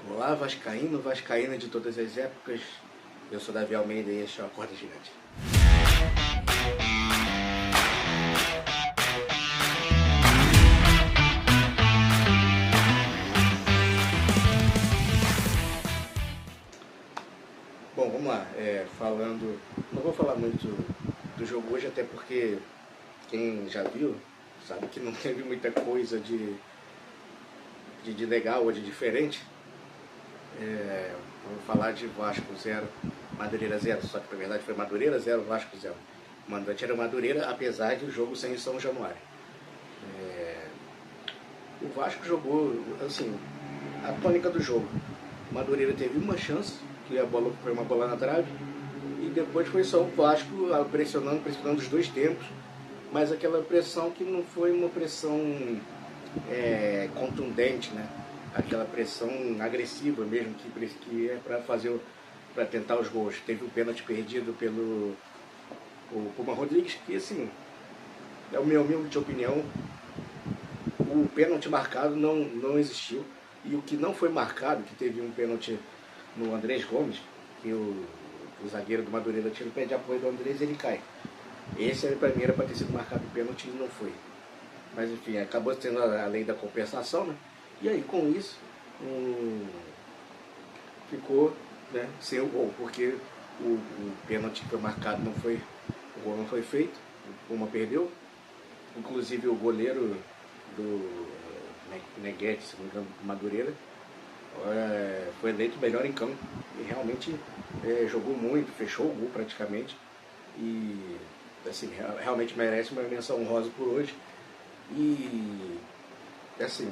Olá, vascaíno, vascaína de todas as épocas. Eu sou Davi Almeida e este é o Acorda Gigante. Bom, vamos lá. Não vou falar muito do jogo hoje, até porque quem já viu sabe que não teve muita coisa de legal ou de diferente. Vamos falar de Vasco 0, Madureira 0, só que na verdade foi Madureira 0, Vasco 0. O mandante era o Madureira, apesar de o jogo ser em São Januário. O Vasco jogou, assim, a tônica do jogo. O Madureira teve uma chance, que a bola foi uma bola na trave, e depois foi só o Vasco pressionando os dois tempos, mas aquela pressão que não foi uma pressão contundente, né? Aquela pressão agressiva mesmo, que é para tentar os gols. Teve o pênalti perdido pelo Puma Rodrigues, que assim, é o meu humilde opinião, o pênalti marcado não existiu. E o que não foi marcado, que teve um pênalti no Andrés Gomes, que o zagueiro do Madureira tira o pé de apoio do Andrés e ele cai. Esse para mim era para ter sido marcado o pênalti e não foi. Mas enfim, acabou sendo a lei da compensação, né? E aí com isso ficou, né, sem o gol, porque o pênalti que foi marcado o gol não foi feito, o Puma perdeu. Inclusive o goleiro do Neguete, se não me engano, do Madureira, foi eleito melhor em campo e realmente jogou muito, fechou o gol praticamente e assim, realmente merece uma menção honrosa por hoje. E assim,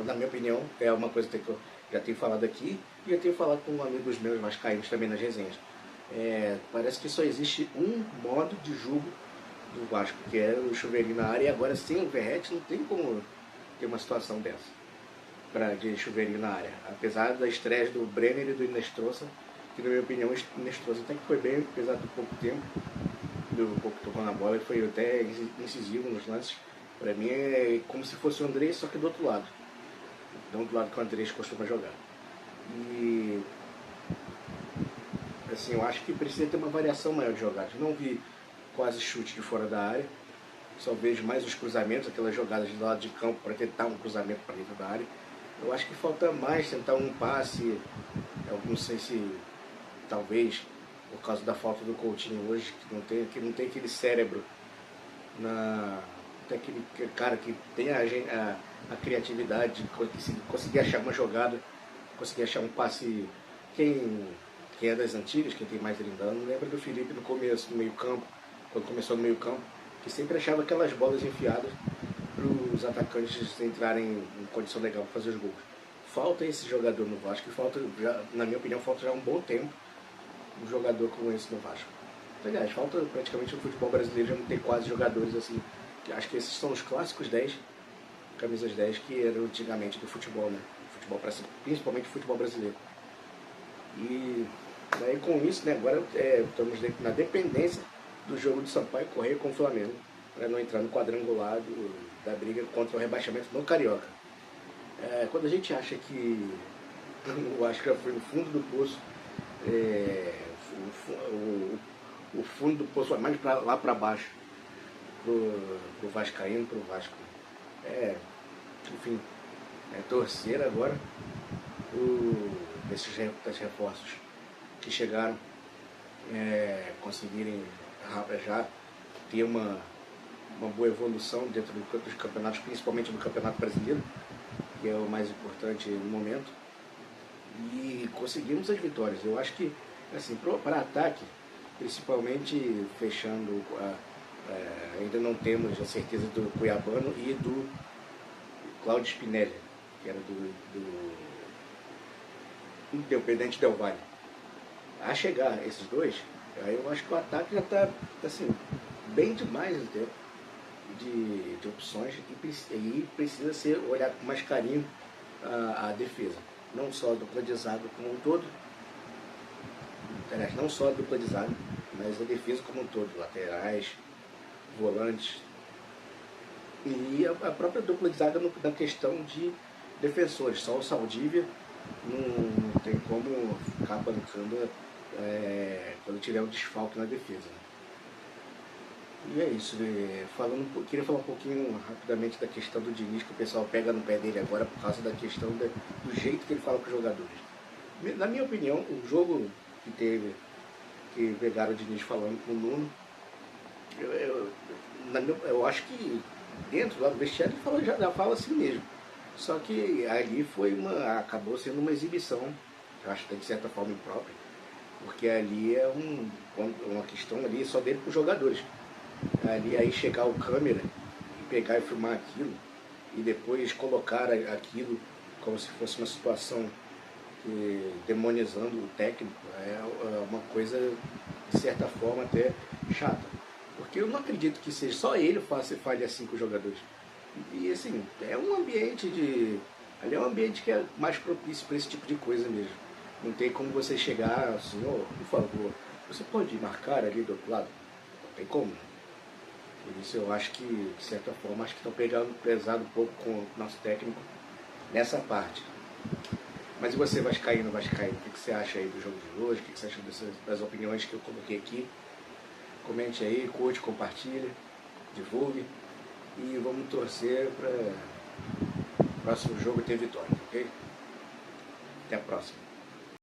na minha opinião, é uma coisa que eu já tenho falado aqui e eu tenho falado com amigos meus vascaínos também nas resenhas. Parece que só existe um modo de jogo do Vasco, que é o chuveirinho na área, e agora sem o Verratti não tem como ter uma situação dessa de chuveirinho na área. Apesar da estreia do Brenner e do Inestrosa, que na minha opinião o Inestrosa até que foi bem, apesar do pouco tempo, do pouco que tocou na bola, ele foi até incisivo nos lances. Para mim é como se fosse o Andrés, só que do outro lado. Do outro lado que o Andrés costuma jogar. E assim, eu acho que precisa ter uma variação maior de jogadas. Não vi quase chute de fora da área, só vejo mais os cruzamentos, aquelas jogadas do lado de campo para tentar um cruzamento para dentro da área. Eu acho que falta mais tentar um passe, eu não sei se talvez por causa da falta do Coutinho hoje, que não tem aquele cérebro, tem aquele cara que tem a criatividade de conseguir achar uma jogada, conseguir achar um passe. Quem é das antigas, quem tem mais de 30 anos, lembra do Felipe no começo, no meio campo, quando começou no meio campo, que sempre achava aquelas bolas enfiadas para os atacantes entrarem em condição legal para fazer os gols. Falta esse jogador no Vasco, na minha opinião, falta já um bom tempo um jogador como esse no Vasco. Aliás, falta praticamente no futebol brasileiro já não ter quase jogadores assim. Acho que esses são os clássicos 10, camisas 10 que eram antigamente do futebol, né? Principalmente o futebol brasileiro. E daí com isso, né, agora estamos na dependência do jogo de Sampaio Corrêa com o Flamengo, para não entrar no quadrangular da briga contra o rebaixamento no Carioca. Quando a gente acha que o Vasco já foi no fundo do poço, o fundo do poço vai mais lá para baixo, pro vascaíno, pro Vasco. Enfim, torcer agora desses reforços que chegaram, conseguirem já ter uma boa evolução dentro dos campeonatos, principalmente no Campeonato Brasileiro, que é o mais importante no momento, e conseguimos as vitórias. Eu acho que, assim, para ataque, principalmente fechando, ainda não temos a certeza do Cuiabano e do Cláudio Spinelli, que era do Independente Del Valle. A chegar esses dois, aí eu acho que o ataque já está assim, bem demais até de opções, e precisa ser olhado com mais carinho a defesa. Não só a dupla de zaga como um todo, aliás, não só a dupla de zaga, mas a defesa como um todo, laterais, volantes. E a própria dupla de zaga na questão de defensores. Só o Saldívia não tem como ficar bancando quando tiver um desfalque na defesa. Né? E é isso. Queria falar um pouquinho rapidamente da questão do Diniz, que o pessoal pega no pé dele agora por causa da questão do jeito que ele fala com os jogadores. Na minha opinião, o jogo que teve, que pegaram o Diniz falando com o Nuno, eu acho que dentro lá do vestiário ele já fala assim mesmo. Só que ali acabou sendo uma exibição, eu acho que de certa forma imprópria, porque ali é uma questão ali só dele com os jogadores. Ali aí chegar o câmera e pegar e filmar aquilo e depois colocar aquilo como se fosse uma situação demonizando o técnico é uma coisa de certa forma até chata. Porque eu não acredito que seja só ele fale assim com os jogadores. E assim, é um ambiente ali é um ambiente que é mais propício para esse tipo de coisa mesmo. Não tem como você chegar assim, por favor, você pode marcar ali do outro lado? Não tem como. Por isso eu acho que, de certa forma, acho que estão pegando pesado um pouco com o nosso técnico nessa parte. Mas e você, vascaíno, vascaíno, o que você acha aí do jogo de hoje? O que você acha das opiniões que eu coloquei aqui? Comente aí, curte, compartilha, divulgue. E vamos torcer para o próximo jogo ter vitória, ok? Até a próxima.